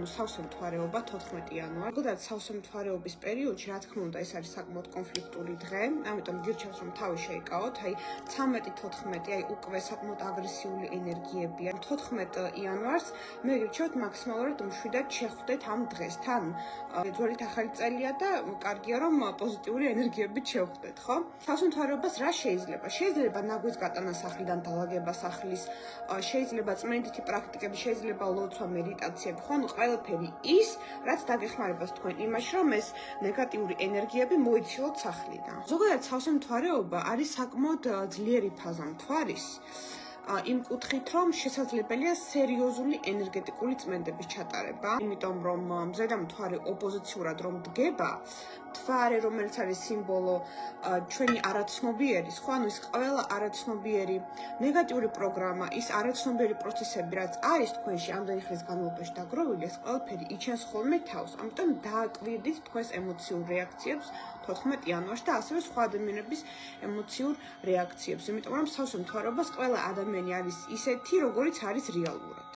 ანუ სავსე მთვარეობა 14 იანვარი. ზოგადად სავსე მთვარეობის პერიოდში, რა თქმა უნდა, ეს არის საკმაოდ კონფლიქტური დღე, ამიტომ გირჩევს რომ თავი შეიკავოთ, აი 13-14, აი უკვე საკმაოდ აგრესიული ენერგიებია. 14 იანვარს მე გირჩევთ მაქსიმალურად მშვიდად შეხვდეთ ამ დღესთან. ძველით ახალი წელია და კარგია რომ პოზიტიური ენერგიებით შევხვდეთ, ხო? სავსე მთვარეობას რა შეიძლება? შეიძლება ნაგვის გატანა სახლიდან დალაგება სახლის, შეიძლება წმენდითი პრაქტიკები, შეიძლება ლოცვა, მედიტაციები, ხო? ყველაფერი ის, რაც დაგეხმარებას თქვენ იმაში, რომ ეს ნეგატიური ენერგიები მოიცილოთ სახლიდან. ზოგადად სავსე მთვარეობა არის საკმაოდ ძლიერი ფაზა მთვარის. იმ კუთხით, რომ შესაძლებელია სერიოზული ენერგეტიკული წმენდების ჩატარება, იმიტომ რომ მზედა მთვარე ოპოზიციურად რომ დგება, მთვარე, რომელიც არის სიმბოლო ჩვენი არაცნობიერის, ხო, ანუ ის ყველა არაცნობიერი ნეგატიური პროგრამა, ის არაცნობიერი პროცესები, რაც არის თქვენში ამდენი ხნის განმავლობაში დაგროვილი, ეს ყველაფერი იჩენს ხოლმე თავს. ამიტომ დააკვირდით თქვენს ემოციურ რეაქციებს 14 იანვარში და ასევე სხვა ადამიანების ემოციურ რეაქციებს, იმიტომ რომ სავსე მთვარეობას ყველა ადამიანი არის ისეთი, როგორიც არის რეალურად.